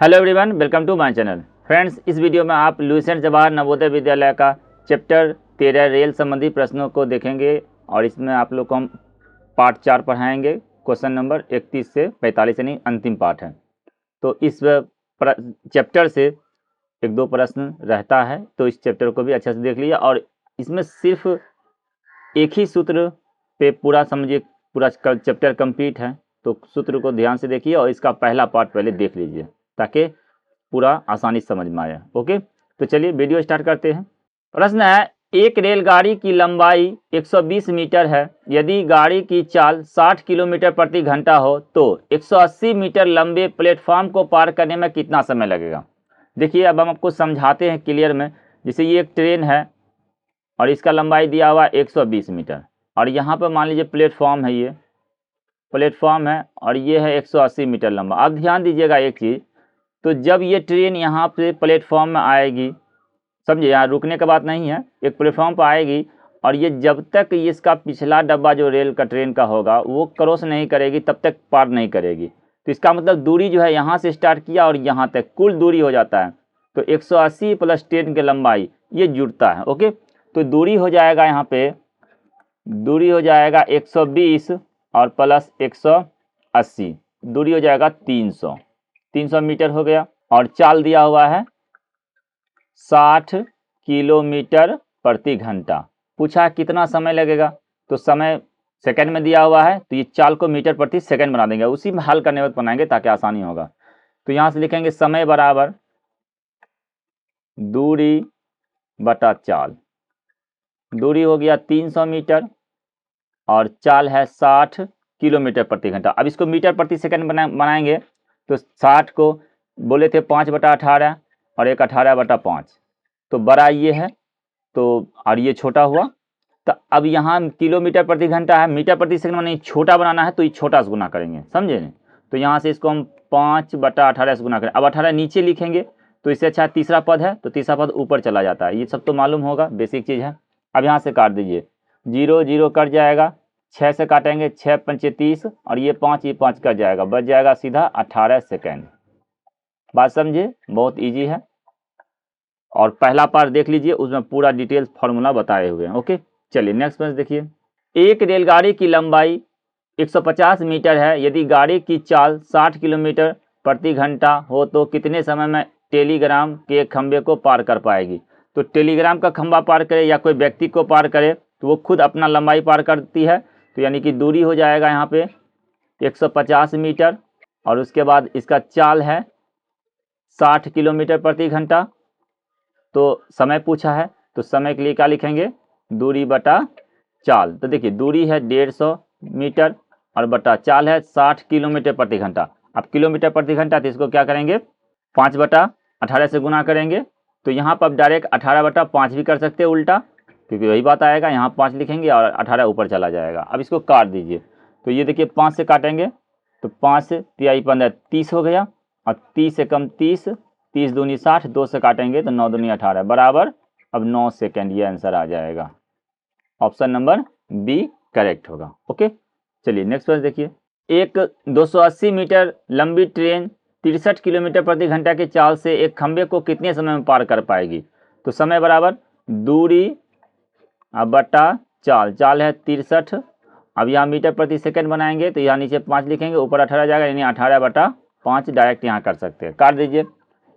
Hello everyone, welcome to my channel. Friends, इस video में आप लुसेंट जवाहर नवोदय विद्यालय का चैप्टर 13 रेल संबंधी प्रश्नों को देखेंगे और इसमें आप लोग को हम पार्ट 4 पढ़ाएंगे। क्वेश्चन नंबर 31 से 45 यानी अंतिम पार्ट है। तो इस चैप्टर से एक दो प्रश्न रहता है, तो इस चैप्टर को भी अच्छे से देख लीजिए। और इसमें सिर्फ एक ही सूत्र पे पूरा समझिए, पूरा चैप्टर कंप्लीट है। तो सूत्र को ध्यान से देखिए और इसका पहला पार्ट पहले देख लीजिए ताकि पूरा आसानी से समझ में आए। ओके, तो चलिए वीडियो स्टार्ट करते हैं। प्रश्न है, एक रेलगाड़ी की लंबाई 120 मीटर है। यदि गाड़ी की चाल 60 किलोमीटर प्रति घंटा हो तो 180 मीटर लंबे प्लेटफॉर्म को पार करने में कितना समय लगेगा। देखिए, अब हम आपको समझाते हैं क्लियर में। जैसे ये एक ट्रेन है और इसका लंबाई दिया हुआ 120 मीटर और यहाँ पर मान लीजिए प्लेटफॉर्म है, ये प्लेटफॉर्म है और ये है 180 मीटर लंबा। अब ध्यान दीजिएगा एक चीज़, तो जब ये ट्रेन यहाँ पे प्लेटफॉर्म में आएगी, समझिए यहाँ रुकने का बात नहीं है, एक प्लेटफॉर्म पर आएगी और ये जब तक इसका पिछला डब्बा जो रेल का ट्रेन का होगा वो क्रॉस नहीं करेगी तब तक पार नहीं करेगी। तो इसका मतलब दूरी जो है यहाँ से स्टार्ट किया और यहाँ तक कुल दूरी हो जाता है। तो 180 प्लस ट्रेन की लंबाई ये जुड़ता है। ओके, तो दूरी हो जाएगा, यहाँ पे दूरी हो जाएगा 120 और प्लस 180, दूरी हो जाएगा 300 मीटर हो गया। और चाल दिया हुआ है 60 किलोमीटर प्रति घंटा। पूछा कितना समय लगेगा, तो समय सेकंड में दिया हुआ है, तो ये चाल को मीटर प्रति सेकंड बना देंगे, उसी में हल करने वक्त बनाएंगे ताकि आसानी होगा। तो यहाँ से लिखेंगे समय बराबर दूरी बटा चाल। दूरी हो गया 300 मीटर और चाल है 60 किलोमीटर प्रति घंटा। अब इसको मीटर प्रति सेकंड बनाएंगे तो 60 को बोले थे 5/18 और एक 18/5, तो बड़ा ये है, तो और ये छोटा हुआ। तो अब यहाँ किलोमीटर प्रति घंटा है, मीटर प्रति सेकंड में नहीं, छोटा बनाना है तो ये छोटा से गुना करेंगे, समझे नहीं। तो यहाँ से इसको हम 5/18 से गुना करें। अब 18 नीचे लिखेंगे तो इससे अच्छा तीसरा पद है, तो तीसरा पद ऊपर चला जाता है, ये सब तो मालूम होगा, बेसिक चीज़ है। अब यहाँ से काट दीजिए, 0 0 कट जाएगा, 6 से काटेंगे, 6 पंचे 30 और ये 5 कट जाएगा, बच जाएगा सीधा 18 सेकेंड। बात समझिए, बहुत इजी है। और पहला पार्ट देख लीजिए, उसमें पूरा डिटेल्स फार्मूला बताए हुए हैं। ओके, चलिए नेक्स्ट प्रश्न देखिए। एक रेलगाड़ी की लंबाई 150 मीटर है। यदि गाड़ी की चाल 60 किलोमीटर प्रति घंटा हो तो कितने समय में टेलीग्राम के खंभे को पार कर पाएगी। तो टेलीग्राम का खंभा पार करे या कोई व्यक्ति को पार करे तो वो खुद अपना लंबाई पार करती है। तो यानी कि दूरी हो जाएगा यहाँ पे 150 मीटर और उसके बाद इसका चाल है 60 किलोमीटर प्रति घंटा। तो समय पूछा है तो समय के लिए क्या लिखेंगे, दूरी बटा चाल। तो देखिए दूरी है 150 मीटर और बटा चाल है 60 किलोमीटर प्रति घंटा। अब किलोमीटर प्रति घंटा तो इसको क्या करेंगे, 5/18 से गुना करेंगे। तो यहाँ पर डायरेक्ट 18/5 भी कर सकते हैं उल्टा, क्योंकि वही बात आएगा, यहाँ 5 लिखेंगे और 18 ऊपर चला जाएगा। अब इसको काट दीजिए, तो ये देखिए 5 से काटेंगे तो 5 से 3 15 30 हो गया और 30 से कम 30, 30 दूनी 60, 2 से काटेंगे तो 9 दूनी 18 बराबर अब 9 सेकेंड। ये आंसर आ जाएगा, ऑप्शन नंबर बी करेक्ट होगा। ओके, चलिए नेक्स्ट प्रश्न देखिए। एक 280 मीटर लंबी ट्रेन 63 किलोमीटर प्रति घंटा की चाल से एक खंभे को कितने समय में पार कर पाएगी। तो समय बराबर दूरी बटा चाल। चाल है 63, अब यहाँ मीटर प्रति सेकंड बनाएंगे तो यहाँ नीचे 5 लिखेंगे, ऊपर 18 जाएगा, यानी 18/5 डायरेक्ट यहाँ कर सकते हैं। काट दीजिए,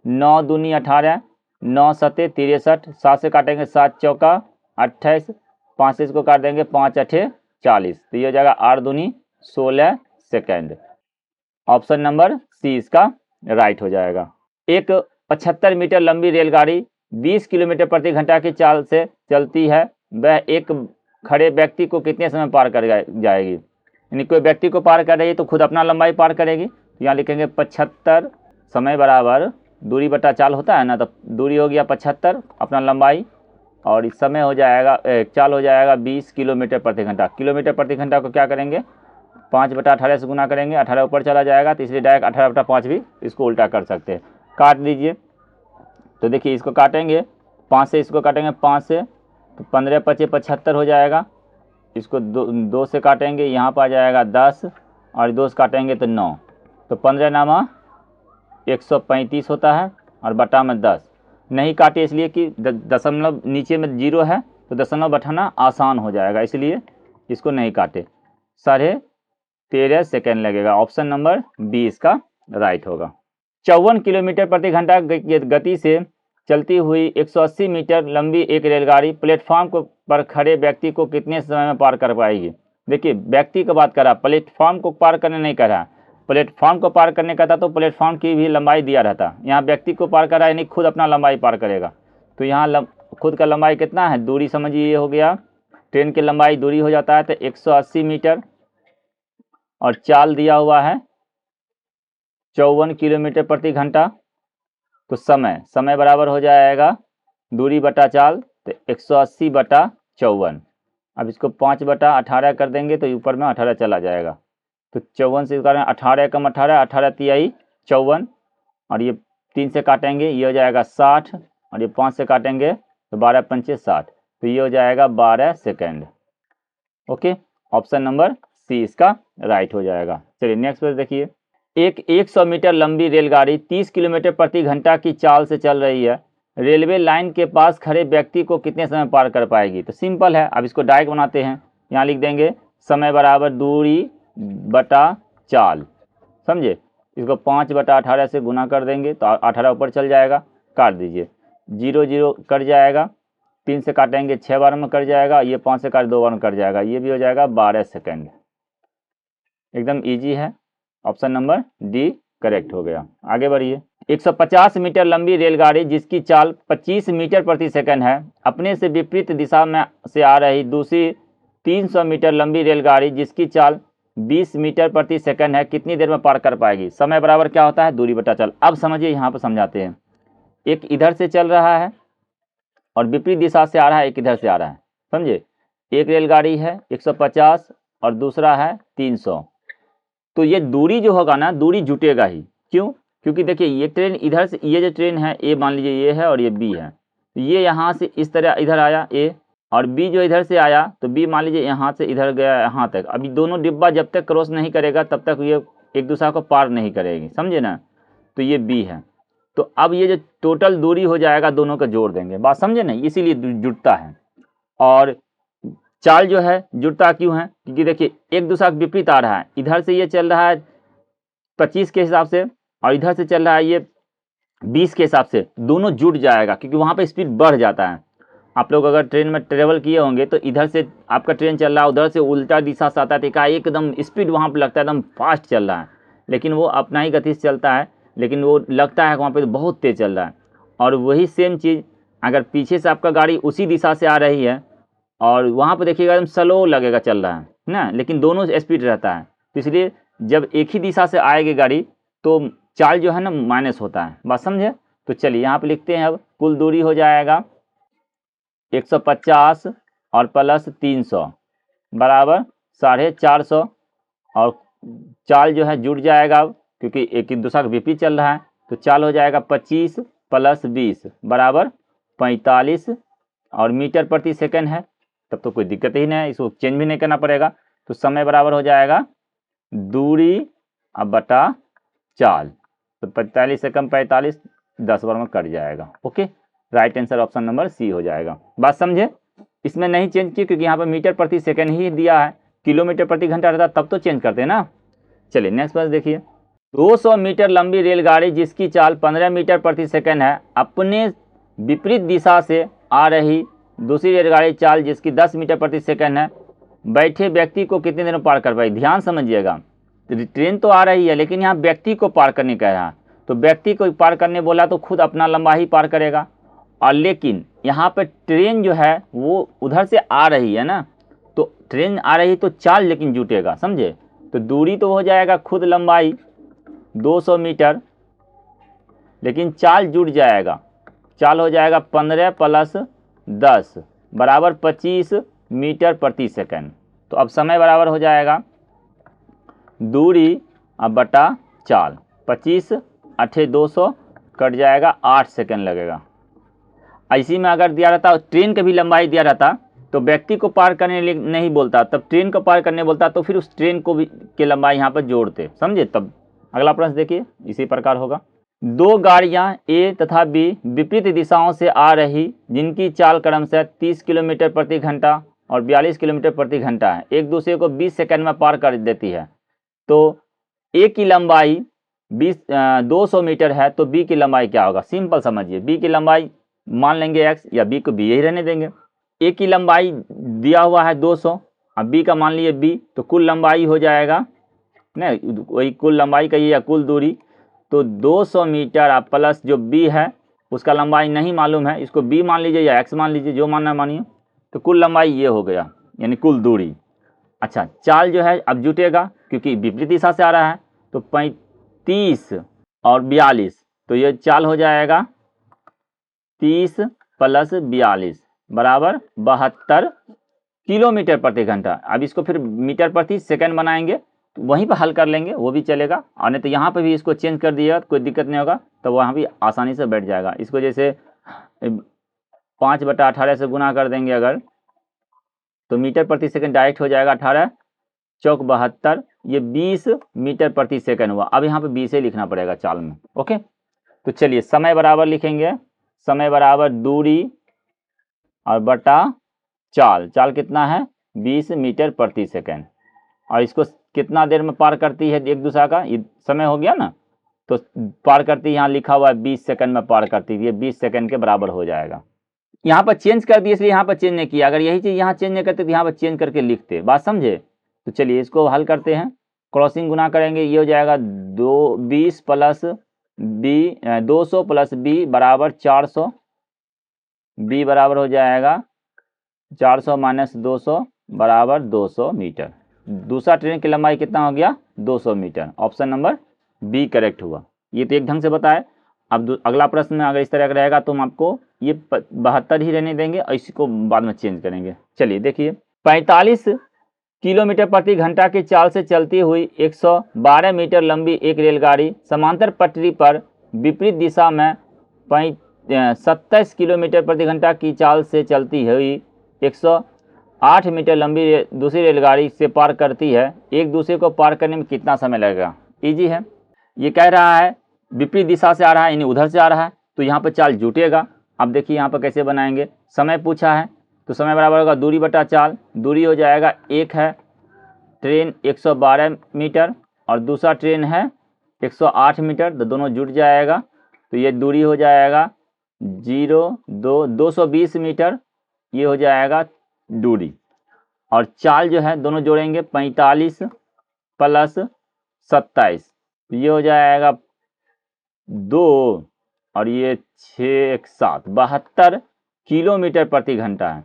9 दूनी 18, 9 सते 63, 7 से काटेंगे 7 चौका 28, 5 से इसको काट देंगे 5 8 40, तो ये हो जाएगा 8 दूनी 16 सेकेंड। ऑप्शन नंबर सी इसका राइट हो जाएगा। एक 75 मीटर लंबी रेलगाड़ी 20 किलोमीटर प्रति घंटा की चाल से चलती है, वह एक खड़े व्यक्ति को कितने समय पार कर जाएगी। यानी कोई व्यक्ति को पार कर रही है तो खुद अपना लंबाई पार करेगी। तो यहाँ लिखेंगे 75, समय बराबर दूरी बटा चाल होता है ना, तो दूरी हो गया 75 अपना लंबाई और इस समय हो जाएगा चाल हो जाएगा 20 किलोमीटर प्रति घंटा। किलोमीटर प्रति घंटा को क्या करेंगे, 5/18 से गुना करेंगे, 18 ऊपर चला जाएगा तो इसलिए डायरेक्ट 18/5 भी इसको उल्टा कर सकते हैं। काट दीजिए, तो देखिए इसको काटेंगे 5 से, इसको काटेंगे 5 से तो 15 25 75 हो जाएगा। इसको 2 से काटेंगे, यहाँ पर आ जाएगा 10 और 2 से काटेंगे तो 9, तो 15 नामा 135 होता है और बटा में 10। नहीं काटे इसलिए कि दशमलव नीचे में 0 है तो दशमलव बैठाना आसान हो जाएगा, इसलिए इसको नहीं काटे। 13.5 सेकेंड लगेगा। ऑप्शन नंबर बी इसका राइट होगा। 54 किलोमीटर प्रति घंटा गति से चलती हुई 180 मीटर लंबी एक रेलगाड़ी प्लेटफॉर्म पर खड़े व्यक्ति को कितने समय में पार कर पाएगी? देखिए, व्यक्ति की बात कर रहा, प्लेटफॉर्म को पार करने नहीं कर रहा। प्लेटफॉर्म को पार करने का था तो प्लेटफॉर्म की भी लंबाई दिया रहता। यहाँ व्यक्ति को पार कर रहा है, यानी खुद अपना लंबाई पार करेगा। तो यहाँ खुद का लंबाई कितना है, दूरी समझिए, ये हो गया ट्रेन की लंबाई, दूरी हो जाता है तो 180 मीटर और चाल दिया हुआ है 54 किलोमीटर प्रति घंटा। तो समय बराबर हो जाएगा दूरी बटा चाल, तो 180 बटा 54। अब इसको 5 बटा 18 कर देंगे तो ऊपर में 18 चला जाएगा। तो 54 से कारण 18 कम 18, 18 तिहाई 54, और ये 3 से काटेंगे ये हो जाएगा 60, और ये 5 से काटेंगे तो 12 पंचे 60, तो ये हो जाएगा 12 second. Okay, option number C इसका राइट हो जाएगा। चलिए नेक्स्ट पेज देखिए। एक 100 मीटर लंबी रेलगाड़ी 30 किलोमीटर प्रति घंटा की चाल से चल रही है। रेलवे लाइन के पास खड़े व्यक्ति को कितने समय पार कर पाएगी? तो सिंपल है, अब इसको डायरेक्ट बनाते हैं। यहाँ लिख देंगे समय बराबर दूरी बटा चाल, समझे। इसको 5 बटा 18 से गुना कर देंगे तो 18 ऊपर चल जाएगा, काट दीजिए, 0 0 कट जाएगा, 3 से काटेंगे 6 बार में कट जाएगा, ये 5 से काट 2 बार में कट जाएगा, ये भी हो जाएगा 12 सेकेंड। एकदम इजी है, ऑप्शन नंबर डी करेक्ट हो गया। आगे बढ़िए। 150 मीटर लंबी रेलगाड़ी जिसकी चाल 25 मीटर प्रति सेकंड है, अपने से विपरीत दिशा में से आ रही दूसरी 300 मीटर लंबी रेलगाड़ी जिसकी चाल 20 मीटर प्रति सेकंड है, कितनी देर में पार कर पाएगी? समय बराबर क्या होता है, दूरी बटा चाल। अब समझिए, यहाँ पर समझाते हैं। एक इधर से चल रहा है और विपरीत दिशा से आ रहा है, एक इधर से आ रहा है, समझे। एक रेलगाड़ी है 150 और दूसरा है 300, तो ये दूरी जो होगा ना, दूरी जुटेगा ही। क्यों? क्योंकि देखिए ये ट्रेन इधर से, ये जो ट्रेन है ए मान लीजिए ये है और ये बी है, ये यहाँ से इस तरह इधर आया ए, और बी जो इधर से आया तो बी मान लीजिए यहाँ से इधर गया यहाँ तक। अभी दोनों डिब्बा जब तक क्रॉस नहीं करेगा तब तक ये एक दूसरे को पार नहीं करेगी, समझे ना। तो ये बी है, तो अब ये जो टोटल दूरी हो जाएगा दोनों का जोड़ देंगे, बात समझे ना, इसीलिए जुड़ता है। और चाल जो है जुड़ता क्यों है, क्योंकि देखिए एक दूसरा के विपरीत आ रहा है। इधर से ये चल रहा है 25 के हिसाब से और इधर से चल रहा है ये 20 के हिसाब से, दोनों जुड़ जाएगा, क्योंकि वहाँ पे स्पीड बढ़ जाता है। आप लोग अगर ट्रेन में ट्रेवल किए होंगे तो इधर से आपका ट्रेन चल रहा है, उधर से उल्टा दिशा से आता है, तो एकदम स्पीड वहाँ पर लगता है एकदम फास्ट चल रहा है, लेकिन वो अपना ही गति से चलता है, लेकिन वो लगता है वहाँ पर बहुत तेज चल रहा है। और वही सेम चीज़ अगर पीछे से आपका गाड़ी उसी दिशा से आ रही है और वहाँ पर देखिएगा एकदम स्लो लगेगा चल रहा है ना, लेकिन दोनों स्पीड रहता है। तो इसलिए जब एक ही दिशा से आएगी गाड़ी तो चाल जो है ना माइनस होता है, बात समझे। तो चलिए यहाँ पे लिखते हैं, अब कुल दूरी हो जाएगा 150 और प्लस 300 बराबर 450, और चाल जो है जुड़ जाएगा अब, क्योंकि एक ही दूसरा का विपरीत चल रहा है। तो चाल हो जाएगा 25 प्लस 20 बराबर 45, और मीटर प्रति सेकंड है, तब तो कोई दिक्कत ही नहीं है, इसको चेंज भी नहीं करना पड़ेगा। तो समय बराबर हो जाएगा दूरी अब बटा चाल, तो 45 से कम 45, 10 बार में कट जाएगा। Okay, right answer option number C हो जाएगा। बात समझे, इसमें नहीं चेंज किया क्योंकि यहाँ पर मीटर प्रति सेकंड ही दिया है, किलोमीटर प्रति घंटा रहता तब तो चेंज करते हैं ना। चलिए नेक्स्ट बात देखिए। 200 मीटर लंबी रेलगाड़ी जिसकी चाल 15 मीटर प्रति सेकंड है, अपने विपरीत दिशा से आ रही दूसरी रेलगाड़ी चाल जिसकी 10 मीटर प्रति सेकंड है, बैठे व्यक्ति को कितने देर में पार कर पाएगी? ध्यान समझिएगा, ट्रेन तो आ रही है लेकिन यहाँ व्यक्ति को पार करने का है, तो व्यक्ति को पार करने बोला तो खुद अपना लंबा ही पार करेगा, और लेकिन यहाँ पे ट्रेन जो है वो उधर से आ रही है ना, तो ट्रेन आ रही तो चाल लेकिन जुटेगा, समझे। तो दूरी तो हो जाएगा खुद लंबाई 200 मीटर, लेकिन चाल जुड़ जाएगा, चाल हो जाएगा 15 प्लस 10 बराबर 25 मीटर प्रति सेकंड। तो अब समय बराबर हो जाएगा दूरी अब बटा चाल, 25 8 200 कट जाएगा, 8 सेकंड लगेगा। ऐसी में अगर दिया रहता ट्रेन की भी लंबाई दिया रहता तो व्यक्ति को पार करने नहीं बोलता, तब ट्रेन को पार करने बोलता, तो फिर उस ट्रेन को भी की लंबाई यहाँ पर जोड़ते, समझे। तब अगला प्रश्न देखिए, इसी प्रकार होगा। दो गाड़ियां ए तथा बी विपरीत दिशाओं से आ रही जिनकी चाल क्रमशः 30 किलोमीटर प्रति घंटा और 42 किलोमीटर प्रति घंटा है, एक दूसरे को 20 सेकंड में पार कर देती है। तो ए की लंबाई 200 मीटर है, तो बी की लंबाई क्या होगा? सिंपल समझिए, बी की लंबाई मान लेंगे x, या बी को बी ही रहने देंगे। ए की लंबाई दिया हुआ है 200, अब बी का मान लिए b, तो कुल लंबाई हो जाएगा ना, वही कुल लंबाई कहिए या कुल दूरी, तो 200 मीटर आप प्लस जो b है उसका लंबाई नहीं मालूम है, इसको b मान लीजिए या x मान लीजिए, जो मानना मानिए, तो कुल लंबाई ये हो गया, यानी कुल दूरी। अच्छा, चाल जो है अब जुटेगा क्योंकि विपरीत दिशा से आ रहा है, तो 35 और 42, तो ये चाल हो जाएगा 30 प्लस 42 बराबर 72 किलोमीटर प्रति घंटा। अब इसको फिर मीटर प्रति सेकंड बनाएंगे, तो वहीं पर हल कर लेंगे, वो भी चलेगा, और नहीं तो यहाँ पे भी इसको चेंज कर दिया कोई दिक्कत नहीं होगा, तो वहाँ भी आसानी से बैठ जाएगा। इसको जैसे 5/18 से गुना कर देंगे अगर, तो मीटर प्रति सेकंड डायरेक्ट हो जाएगा 18 चौक 72, ये 20 मीटर प्रति सेकंड हुआ। अब यहाँ पे 20 ही लिखना पड़ेगा चाल में। ओके, तो चलिए समय बराबर लिखेंगे, समय बराबर दूरी और बटा चाल। चाल कितना है? 20 मीटर प्रति सेकंड, और इसको कितना देर में पार करती है एक दूसरा का, ये समय हो गया ना, तो पार करती है, यहाँ लिखा हुआ है 20 सेकंड में पार करती है, ये 20 सेकंड के बराबर हो जाएगा। यहाँ पर चेंज कर दिए इसलिए यहाँ पर चेंज नहीं किया, अगर यही चीज़ यहाँ चेंज नहीं करते तो यहाँ पर चेंज करके लिखते, बात समझे? तो चलिए इसको हल करते हैं, क्रॉसिंग गुना करेंगे, ये हो जाएगा 20 प्लस बी 200 प्लस बी बराबर 400, बी बराबर हो जाएगा 400 माइनस 200 बराबर 200 मीटर। दूसरा ट्रेन की लंबाई कितना हो गया? 200 meter. Option number B correct हुआ। ये तो एक ढंग से बताया। अब अगला प्रश्न में अगर इस तरह का रहेगा तो हम आपको ये 72 ही रहने देंगे और इसी को बाद में चेंज करेंगे। चलिए देखिए, 45 किलोमीटर प्रति घंटा की चाल से चलती हुई 112 मीटर लंबी एक रेलगाड़ी समांतर पटरी पर विपरीत दिशा में 27 किलोमीटर प्रति घंटा की चाल से चलती हुई 108 मीटर लंबी दूसरी रेलगाड़ी से पार करती है। एक दूसरे को पार करने में कितना समय लगेगा? इजी है। ये कह रहा है विपरीत दिशा से आ रहा है, यानी उधर से आ रहा है, तो यहाँ पर चाल जुटेगा। अब देखिए यहाँ पर कैसे बनाएंगे, समय पूछा है तो समय बराबर होगा दूरी बटा चाल। दूरी हो जाएगा, एक है ट्रेन 112 मीटर और दूसरा ट्रेन है 108 मीटर, तो दोनों जुट जाएगा, तो ये दूरी हो जाएगा 220 मीटर, ये हो जाएगा दूरी। और चाल जो है दोनों जोड़ेंगे 45 प्लस 27, ये हो जाएगा 2 और ये 6 7 72 किलोमीटर प्रति घंटा है।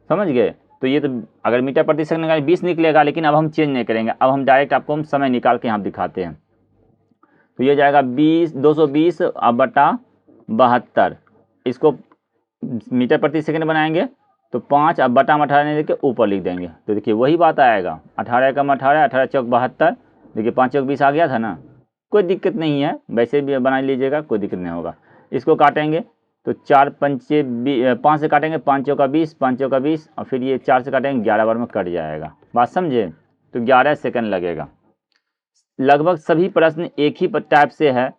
समझ गए? तो ये तो अगर मीटर प्रति सेकंड निकालें 20 निकलेगा, लेकिन अब हम चेंज नहीं करेंगे, अब हम डायरेक्ट आपको हम समय निकाल के यहाँ दिखाते हैं। तो ये जाएगा 220 अब बटा 72, इसको मीटर प्रति सेकंड बनाएंगे तो 5 अब बटा 18 नहीं देके ऊपर लिख देंगे, तो देखिए वही बात आएगा 18 कम 18, 18 चौक 72, देखिए 5 चौक 20 आ गया था ना, कोई दिक्कत नहीं है, वैसे भी बना लीजिएगा, कोई दिक्कत नहीं होगा। इसको काटेंगे तो 4 पंचे 5 से काटेंगे, 5 चौका 20, 5 चौका 20, और फिर ये 4 से काटेंगे 11 बार में कट जाएगा। बात समझे? तो 11 सेकंड लगेगा। लगभग सभी प्रश्न एक ही टाइप से है,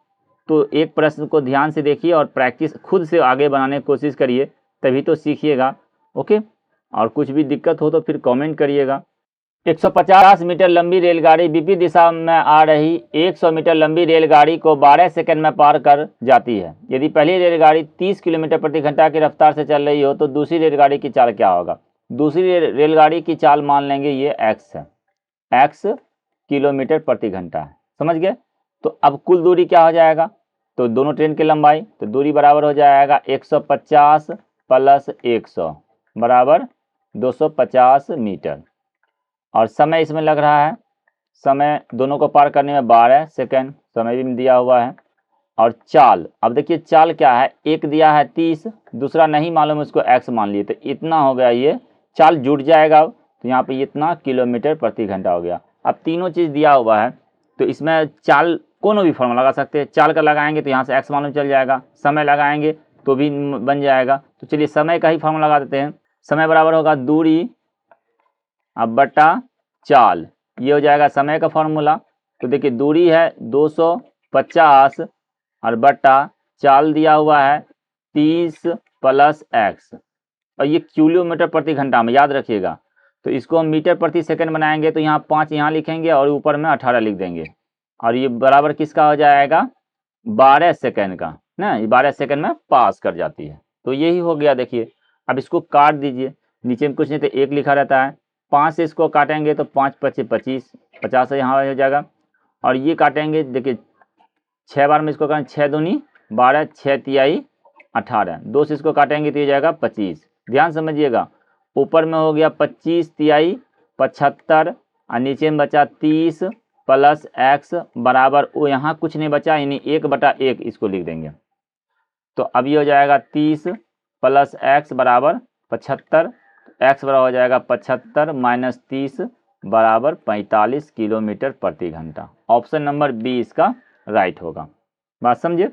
तो एक प्रश्न को ध्यान से देखिए और प्रैक्टिस खुद से आगे बनाने की कोशिश करिए, तभी तो सीखिएगा। ओके, और कुछ भी दिक्कत हो तो फिर कमेंट करिएगा। 150 मीटर लंबी रेलगाड़ी विपरीत दिशा में आ रही 100 मीटर लंबी रेलगाड़ी को 12 सेकंड में पार कर जाती है। यदि पहली रेलगाड़ी 30 किलोमीटर प्रति घंटा की रफ्तार से चल रही हो तो दूसरी रेलगाड़ी की चाल क्या होगा? दूसरी रेलगाड़ी की चाल मान लेंगे ये x है, x किलोमीटर प्रति घंटा है। समझ गए? तो अब कुल दूरी क्या हो जाएगा? तो दोनों ट्रेन की लंबाई, तो दूरी बराबर हो जाएगा 150 प्लस 100 बराबर 250 मीटर। और समय इसमें लग रहा है, समय दोनों को पार करने में 12 सेकंड समय भी दिया हुआ है। और चाल, अब देखिए चाल क्या है, एक दिया है 30, दूसरा नहीं मालूम, उसको x मान लिए, तो इतना हो गया, ये चाल जुट जाएगा। तो यहाँ पे इतना किलोमीटर प्रति घंटा हो गया। अब तीनों चीज़ दिया हुआ है तो इसमें चाल कोनो भी फॉर्मूला लगा सकते हैं। चाल का लगाएंगे तो यहाँ से x मालूम चल जाएगा, समय लगाएंगे तो भी बन जाएगा। तो चलिए समय का ही फॉर्मूला लगा देते हैं। समय बराबर होगा दूरी अब बटा चाल, ये हो जाएगा समय का फॉर्मूला। तो देखिए दूरी है 250 और बटा चाल दिया हुआ है 30 प्लस x, और ये किलोमीटर प्रति घंटा में, याद रखिएगा। तो इसको हम मीटर प्रति सेकंड बनाएंगे तो यहाँ 5 यहाँ लिखेंगे और ऊपर में 18 लिख देंगे, और ये बराबर किसका हो जाएगा 12 सेकंड का ना, ये 12 सेकंड में पास कर जाती है। तो यही हो गया। देखिए अब इसको काट दीजिए, नीचे में कुछ नहीं तो 1 लिखा रहता है, 5 से इसको काटेंगे तो 5 पचे 25, 50 यहाँ हो जाएगा, और ये काटेंगे देखिए 6 बार में इसको करें 6 दूनी 12, 6 तिहाई 18, 2 से इसको काटेंगे तो ये जाएगा 25। ध्यान समझिएगा, ऊपर में हो गया 25 तिहाई 75 और नीचे में बचा 30 प्लस x बराबर वो यहाँ कुछ नहीं बचा, यानी 1/1 इसको लिख देंगे। तो अब ये हो जाएगा 30 प्लस x बराबर 75, x बराबर हो जाएगा 75 माइनस 30 बराबर 45 किलोमीटर प्रति घंटा। ऑप्शन नंबर बी इसका राइट होगा। बात समझे।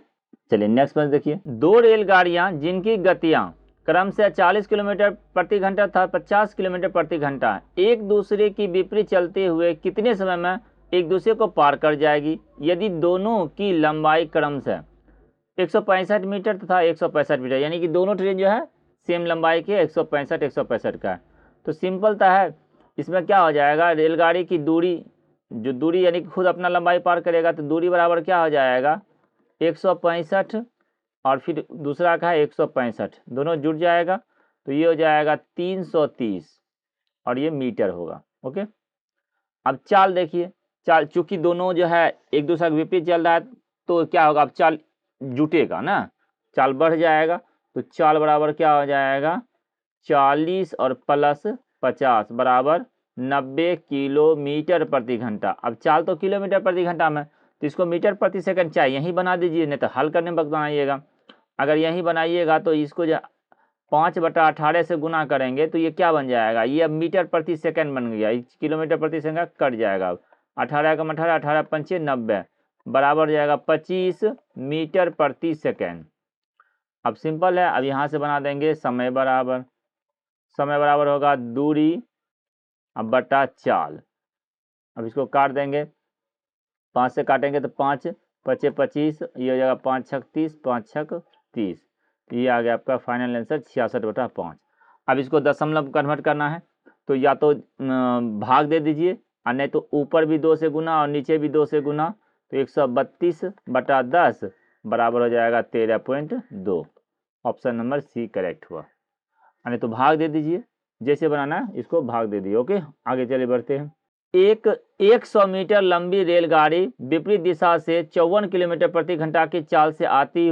चलिए नेक्स्ट प्रश्न देखिए, 2 रेलगाड़ियां जिनकी गतियां क्रम से 40 किलोमीटर प्रति घंटा तथा 50 किलोमीटर प्रति घंटा एक दूसरे की विपरीत चलते हुए कितने समय में एक दूसरे को पार कर जाएगी यदि दोनों की लंबाई क्रम से 165 मीटर तथा 165 मीटर, यानी कि दोनों ट्रेन जो है सेम लंबाई के 165 का है। तो सिंपलता है, इसमें क्या हो जाएगा, रेलगाड़ी की दूरी, जो दूरी यानी कि खुद अपना लंबाई पार करेगा तो दूरी बराबर क्या हो जाएगा 165 और फिर दूसरा का है 165, दोनों जुड़ जाएगा तो ये हो जाएगा 330 और ये मीटर होगा। ओके, अब चाल देखिए, चाल चूंकि दोनों जो है एक दूसरे के विपरीत चल रहा है तो क्या होगा, अब चाल जुटेगा ना, चाल बढ़ जाएगा तो चाल बराबर क्या हो जाएगा 40 और प्लस 50 बराबर 90 किलोमीटर प्रति घंटा। अब चाल तो किलोमीटर प्रति घंटा में, तो इसको मीटर प्रति सेकंड चाहिए, यहीं बना दीजिए, नहीं तो हल करने वक्त बनाइएगा। अगर यहीं बनाइएगा तो इसको जो 5/18 से गुना करेंगे तो ये क्या बन जाएगा, ये अब मीटर प्रति सेकंड बन गया, किलोमीटर प्रति सेकंड कट जाएगा। अब 18 का 18, 18 पंचे 90 बराबर हो जाएगा 25 मीटर प्रति सेकंड। अब सिंपल है, अब यहाँ से बना देंगे समय बराबर, समय बराबर होगा दूरी अब बटा चाल। अब इसको काट देंगे, 5 से काटेंगे तो 5 पचे 25, ये हो जाएगा 5 छक 30, 5 छक 30, ये आ गया आपका फाइनल आंसर 66/5। अब इसको दशमलव कन्वर्ट करना है तो या तो भाग दे दीजिए और नहीं तो ऊपर भी 2 से गुना और नीचे भी 2 से गुना, तो 132/10 बराबर हो जाएगा 13.2। ऑप्शन नंबर सी करेक्ट हुआ। नहीं तो भाग दे दीजिए, जैसे बनाना है इसको भाग दे दीजिए। ओके, आगे चले बढ़ते हैं। एक 100 मीटर लंबी रेलगाड़ी विपरीत दिशा से 54 किलोमीटर प्रति घंटा की चाल से आती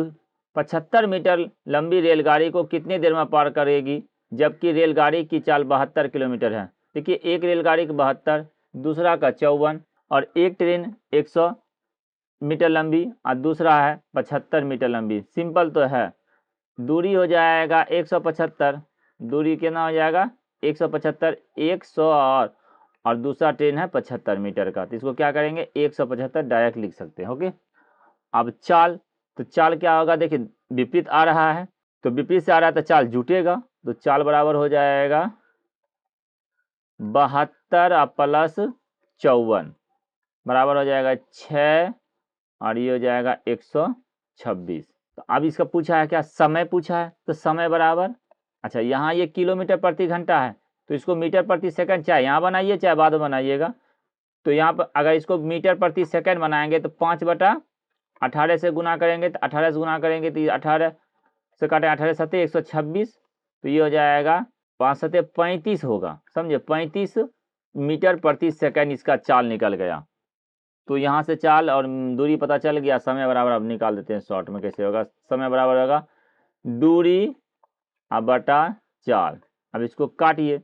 75 मीटर लंबी रेलगाड़ी को कितनी देर में पार करेगी जबकि रेलगाड़ी की चाल 72 किलोमीटर है। देखिए एक रेलगाड़ी का 72, दूसरा का 54 और एक ट्रेन 100 मीटर लंबी और दूसरा है 75 मीटर लंबी। सिंपल तो है, दूरी हो जाएगा 175, दूरी कितना हो जाएगा 175, 100 और दूसरा ट्रेन है 75 मीटर का, तो इसको क्या करेंगे 175 डायरेक्ट लिख सकते हैं। ओके, अब चाल, तो चाल क्या होगा, देखिए विपरीत आ रहा है तो विपरीत से आ रहा है तो चाल जुटेगा, तो चाल बराबर हो जाएगा 72 प्लस 54 बराबर हो जाएगा 6 और ये हो जाएगा 126। तो अब इसका पूछा है क्या, समय पूछा है, तो समय बराबर, अच्छा यहाँ ये किलोमीटर प्रति घंटा है तो इसको मीटर प्रति सेकंड चाहे यहाँ बनाइए चाहे बाद में बनाइएगा। तो यहाँ पर अगर इसको मीटर प्रति सेकंड बनाएंगे तो 5/18 से गुना करेंगे, तो 18 से गुना करेंगे तो 18 से काटे 18 सत्ते 126, तो ये हो जाएगा 5 सत्ते 35 होगा, समझे 35 मीटर प्रति सेकंड इसका चाल निकल गया। तो यहाँ से चाल और दूरी पता चल गया, समय बराबर अब निकाल देते हैं शॉर्ट में कैसे होगा। समय बराबर होगा दूरी अब बटा चाल। अब इसको काटिए,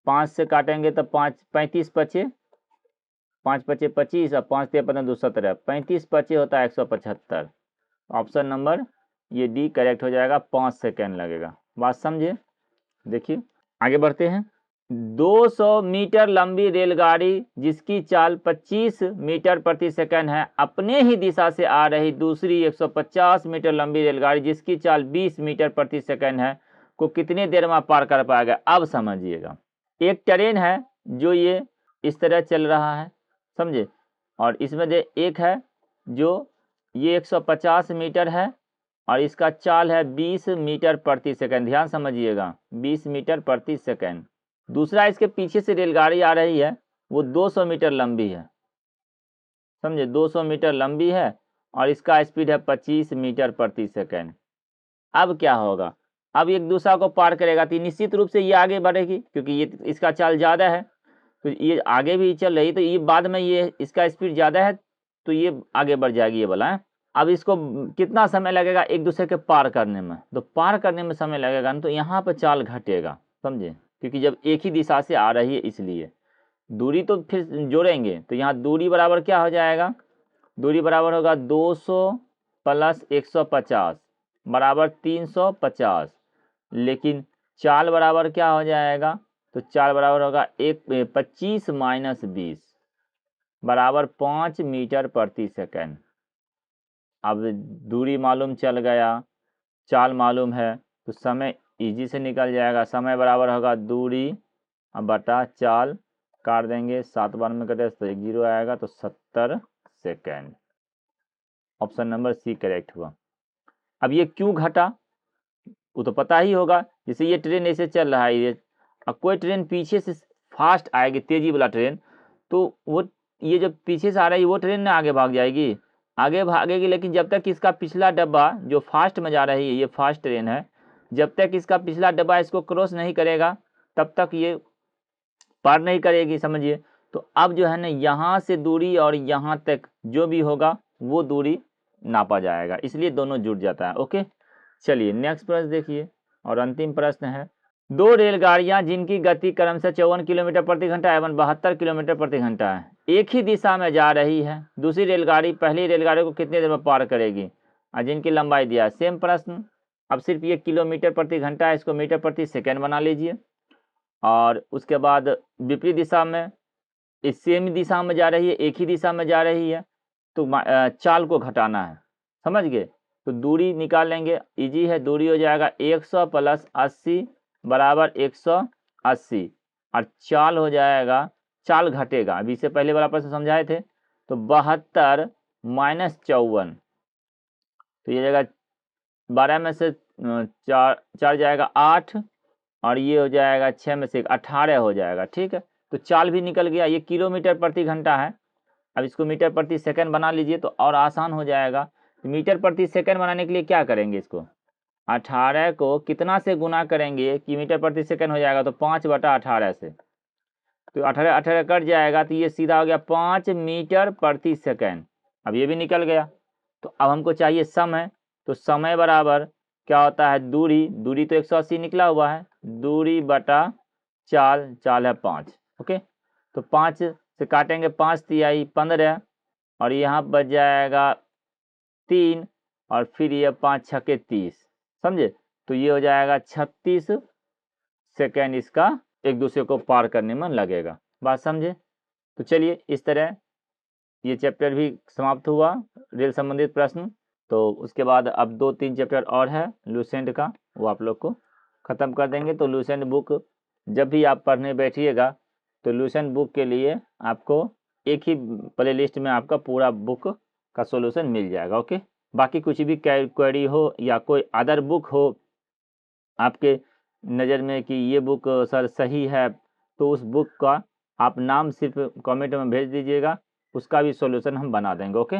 5 से काटेंगे तो 35 पचे 5 पचे 25 और 5 ते 15 217, 35 पचे होता है 175। ऑप्शन नंबर ये डी करेक्ट हो जाएगा, 5 सेकेंड लगेगा। बात समझे। देखिए आगे बढ़ते हैं। 200 मीटर लंबी रेलगाड़ी जिसकी चाल 25 मीटर प्रति सेकंड है अपने ही दिशा से आ रही दूसरी 150 मीटर लंबी रेलगाड़ी जिसकी चाल 20 मीटर प्रति सेकंड है को कितने देर में पार कर पाएगा। अब समझिएगा, एक ट्रेन है जो ये इस तरह चल रहा है, समझे, और इसमें एक है जो ये 150 मीटर है और इसका चाल है 20 मीटर प्रति सेकंड। ध्यान समझिएगा, 20 मीटर प्रति सेकंड। दूसरा, इसके पीछे से रेलगाड़ी आ रही है, वो 200 मीटर लंबी है, समझे, 200 मीटर लंबी है और इसका स्पीड है 25 मीटर प्रति सेकंड। अब क्या होगा, अब एक दूसरा को पार करेगा तो निश्चित रूप से ये आगे बढ़ेगी, क्योंकि ये इसका चाल ज़्यादा है, तो ये आगे भी चल रही, तो ये बाद में ये इसका स्पीड ज़्यादा है तो ये आगे बढ़ जाएगी, ये बोला है। अब इसको कितना समय लगेगा एक दूसरे के पार करने में, तो पार करने में समय लगेगा ना, तो यहाँ पर चाल घटेगा, समझे, क्योंकि जब एक ही दिशा से आ रही है इसलिए। दूरी तो फिर जोड़ेंगे, तो यहाँ दूरी बराबर क्या हो जाएगा, दूरी बराबर होगा 200 प्लस 150 बराबर 350, लेकिन चाल बराबर क्या हो जाएगा, तो चाल बराबर होगा 25 माइनस 20 बराबर 5 मीटर प्रति सेकंड। अब दूरी मालूम चल गया, चाल मालूम है, तो समय इजी से निकल जाएगा। समय बराबर होगा दूरी बटा चाल, काट देंगे, 7 बार में कटे तो 1 0 आएगा, तो 70 second. Option number C correct हुआ। अब ये क्यों घटा वो तो पता ही होगा, जैसे ये ट्रेन ऐसे चल रहा है, ये अब कोई ट्रेन पीछे से फास्ट आएगी, तेजी वाला ट्रेन, तो वो ये जब पीछे से आ रही है वो ट्रेन ना आगे भाग जाएगी, आगे भागेगी, लेकिन जब तक इसका पिछला डब्बा जो फास्ट में जा रही है, ये फास्ट ट्रेन है, जब तक इसका पिछला डब्बा इसको क्रॉस नहीं करेगा तब तक ये पार नहीं करेगी, समझिए। तो अब जो है ना, यहाँ से दूरी और यहाँ तक जो भी होगा वो दूरी नापा जाएगा, इसलिए दोनों जुड़ जाता है। ओके, चलिए नेक्स्ट प्रश्न देखिए, और अंतिम प्रश्न है, दो रेलगाड़ियां जिनकी गति क्रमशः 54 किलोमीटर प्रति घंटा एवं 72 किलोमीटर प्रति घंटा है, एक ही दिशा में जा रही है, दूसरी रेलगाड़ी पहली रेलगाड़ी को कितनी देर में पार करेगी, और जिनकी लंबाई दिया है। सेम प्रश्न, अब सिर्फ ये किलोमीटर प्रति घंटा है, इसको मीटर प्रति सेकेंड बना लीजिए, और उसके बाद विपरीत दिशा में, इस सेम दिशा में जा रही है, एक ही दिशा में जा रही है, तो चाल को घटाना है, समझ गए। तो दूरी निकाल लेंगे, इजी है, दूरी हो जाएगा 100 प्लस 80 बराबर 180, और चाल हो जाएगा, चाल घटेगा, अभी से पहले वाला प्रश्न समझाए थे, तो 72 माइनस 54, तो ये जाएगा 12 में से 4 जाएगा 8, और ये हो जाएगा 6 में से 18 हो जाएगा, ठीक है। तो चाल भी निकल गया, ये किलोमीटर प्रति घंटा है, अब इसको मीटर प्रति सेकंड बना लीजिए तो और आसान हो जाएगा। मीटर प्रति सेकंड बनाने के लिए क्या करेंगे, इसको 18 को कितना से गुना करेंगे कि मीटर प्रति सेकंड हो जाएगा, तो 5/18 से, तो 18 कट जाएगा, तो ये सीधा हो गया 5 मीटर प्रति सेकंड। अब ये भी निकल गया, तो अब हमको चाहिए समय, तो समय बराबर क्या होता है, दूरी, दूरी तो 180 निकला हुआ है, दूरी बटा चाल, चाल है 5, ओके। तो 5 से काटेंगे, 5 तिहाई 15, और यहाँ बच जाएगा 3, और फिर ये 5 छक्के 30, समझे। तो ये हो जाएगा 36 सेकेंड इसका एक दूसरे को पार करने में लगेगा, बात समझे। तो चलिए इस तरह ये चैप्टर भी समाप्त हुआ, रेल संबंधित प्रश्न। तो उसके बाद अब 2-3 चैप्टर और है लूसेंट का, वो आप लोग को ख़त्म कर देंगे। तो लूसेंट बुक जब भी आप पढ़ने बैठिएगा तो लूसेंट बुक के लिए आपको एक ही प्लेलिस्ट में आपका पूरा बुक का सॉल्यूशन मिल जाएगा, ओके। बाकी कुछ भी क्वेरी हो या कोई अदर बुक हो आपके नज़र में कि ये बुक सर सही है, तो उस बुक का आप नाम सिर्फ कमेंट में भेज दीजिएगा, उसका भी सॉल्यूशन हम बना देंगे, ओके।